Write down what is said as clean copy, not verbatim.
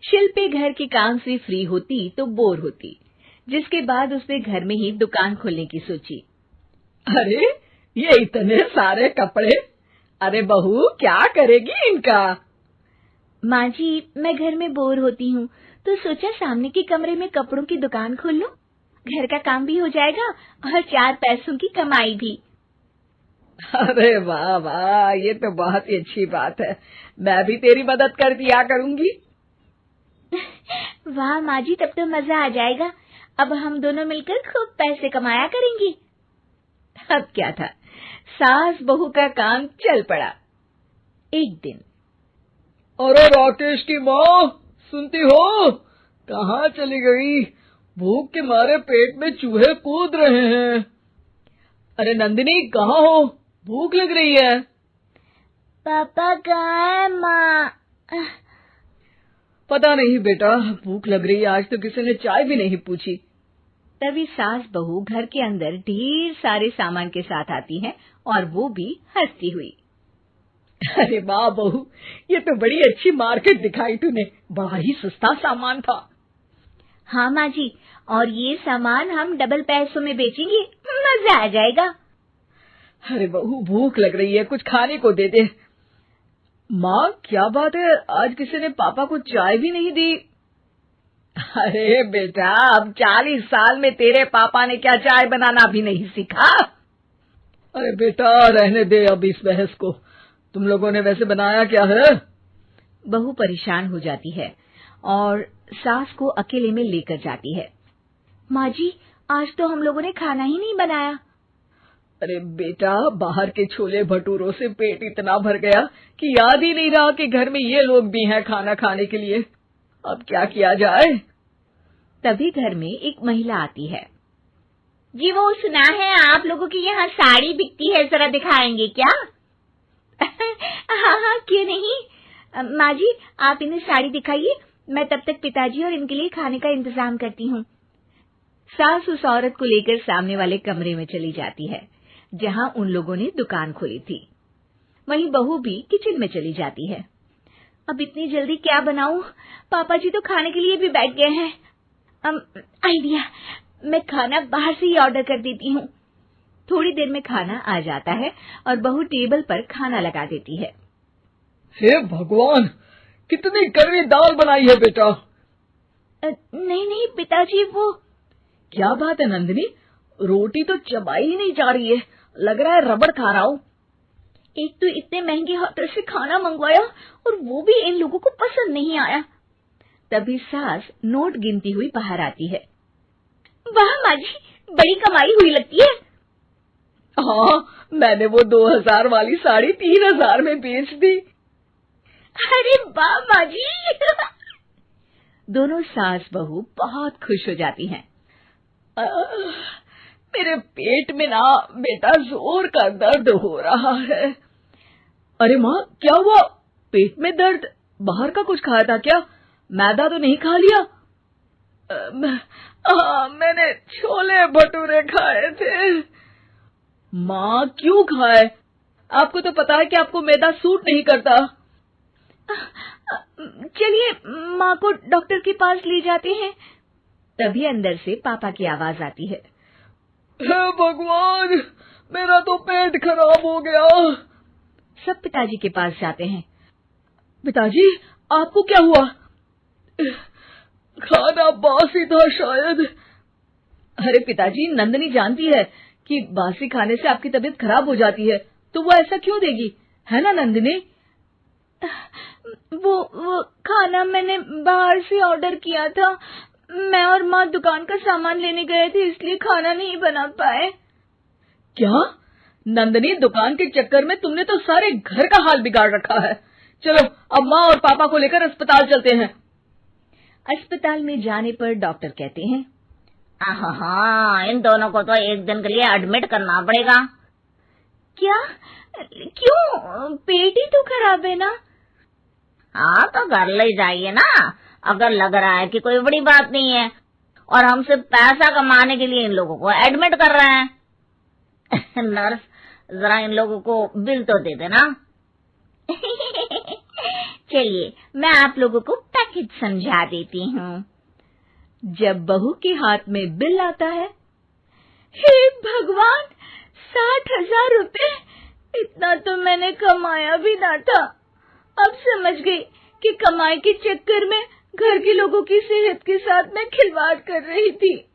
शिल्पी घर के काम से फ्री होती तो बोर होती, जिसके बाद उसने घर में ही दुकान खोलने की सोची। अरे ये इतने सारे कपड़े, अरे बहू क्या करेगी इनका? माँ जी, मैं घर में बोर होती हूँ तो सोचा सामने के कमरे में कपड़ों की दुकान खोल लूं। घर का काम भी हो जाएगा और 4 पैसों की कमाई भी। अरे वाह वाह, ये तो बहुत ही अच्छी बात है। मैं भी तेरी मदद कर दिया करूंगी। वाह माँ जी, तब तो मजा आ जाएगा। अब हम दोनों मिलकर खूब पैसे कमाया करेंगे। अब क्या था, सास बहू का काम चल पड़ा। एक दिन, अरे राकेश की माँ, सुनती हो? कहाँ चली गई? भूख के मारे पेट में चूहे कूद रहे हैं। अरे नंदिनी, कहाँ हो? भूख लग रही है। पापा कहाँ है माँ? पता नहीं बेटा, भूख लग रही है। आज तो किसी ने चाय भी नहीं पूछी। तभी सास बहू घर के अंदर ढेर सारे सामान के साथ आती हैं और वो भी हंसती हुई। अरे वाह बहू, ये तो बड़ी अच्छी मार्केट दिखाई तूने। बड़ा ही सस्ता सामान था। हाँ माँ जी, और ये सामान हम डबल पैसों में बेचेंगे, मजा आ जाएगा। अरे बहू, भूख लग रही है, कुछ खाने को दे दे। माँ क्या बात है, आज किसी ने पापा को चाय भी नहीं दी? अरे बेटा, अब 40 साल में तेरे पापा ने क्या चाय बनाना भी नहीं सीखा? अरे बेटा रहने दे अब इस बहस को। तुम लोगों ने वैसे बनाया क्या है? बहू परेशान हो जाती है और सास को अकेले में लेकर जाती है। माँ जी, आज तो हम लोगों ने खाना ही नहीं बनाया। अरे बेटा, बाहर के छोले भटूरों से पेट इतना भर गया कि याद ही नहीं रहा कि घर में ये लोग भी हैं खाना खाने के लिए। अब क्या किया जाए? तभी घर में एक महिला आती है। जी, वो सुना है आप लोगों की यहाँ साड़ी बिकती है, जरा दिखाएंगे क्या? हाँ हाँ, क्यों नहीं। माँ जी, आप इन्हें साड़ी दिखाइए, मैं तब तक पिताजी और इनके लिए खाने का इंतजाम करती हूँ। सास उस औरत को लेकर सामने वाले कमरे में चली जाती है, जहाँ उन लोगों ने दुकान खोली थी। वहीं बहू भी किचन में चली जाती है। अब इतनी जल्दी क्या बनाऊं? पापा जी तो खाने के लिए भी बैठ गए हैं। आइडिया, मैं खाना बाहर से ही ऑर्डर कर देती हूँ। थोड़ी देर में खाना आ जाता है और बहू टेबल पर खाना लगा देती है। हे भगवान, कितनी कड़वी दाल बनाई है बेटा। नहीं नहीं पिताजी, वो। क्या बात है नंदिनी, रोटी तो चबाई ही नहीं जा रही है, लग रहा है रबड़ खा रहा हूँ। एक तो इतने महंगे होटल से खाना मंगवाया और वो भी इन लोगों को पसंद नहीं आया। तभी सास नोट गिनती हुई बाहर आती है। वाह माँ जी, बड़ी कमाई हुई लगती है। हाँ, मैंने वो 2000 वाली साड़ी 3000 में बेच दी। अरे वाह माँ जी। दोनों सास बहू बहुत खुश हो जाती हैं। मेरे पेट में ना बेटा जोर का दर्द हो रहा है। अरे माँ, क्या हुआ? पेट में दर्द? बाहर का कुछ खाया था क्या? मैदा तो नहीं खा लिया? मैंने छोले भटूरे खाए थे। माँ क्यों खाए? आपको तो पता है कि आपको मैदा सूट नहीं करता। चलिए माँ को डॉक्टर के पास ले जाते हैं। तभी अंदर से पापा की आवाज आती है। हे भगवान, मेरा तो पेट खराब हो गया। सब पिताजी के पास जाते हैं। पिताजी, आपको क्या हुआ? खाना बासी था शायद। अरे पिताजी, नंदिनी जानती है कि बासी खाने से आपकी तबीयत खराब हो जाती है, तो वो ऐसा क्यों देगी, है ना नंदिनी? वो खाना मैंने बाहर से ऑर्डर किया था। मैं और माँ दुकान का सामान लेने गए थे, इसलिए खाना नहीं बना पाए। क्या नंदिनी, दुकान के चक्कर में तुमने तो सारे घर का हाल बिगाड़ रखा है। चलो अब माँ और पापा को लेकर अस्पताल चलते हैं। अस्पताल में जाने पर डॉक्टर कहते हैं, हाँ, इन दोनों को तो एक दिन के लिए एडमिट करना पड़ेगा। क्या? क्यों? पेट ही तो खराब है ना। हाँ, तो घर ले जाइए ना, अगर लग रहा है कि कोई बड़ी बात नहीं है और हम सिर्फ पैसा कमाने के लिए इन लोगों को एडमिट कर रहे हैं। नर्स, जरा इन लोगों को बिल तो दे देना। चलिए, मैं आप लोगों को पैकेज हित समझा देती हूँ। जब बहू के हाथ में बिल आता है, हे भगवान, 60,000 रुपए! इतना तो मैंने कमाया भी ना था। अब समझ गई कि कमाई के चक्कर में घर के लोगों की सेहत के साथ मैं खिलवाड़ कर रही थी।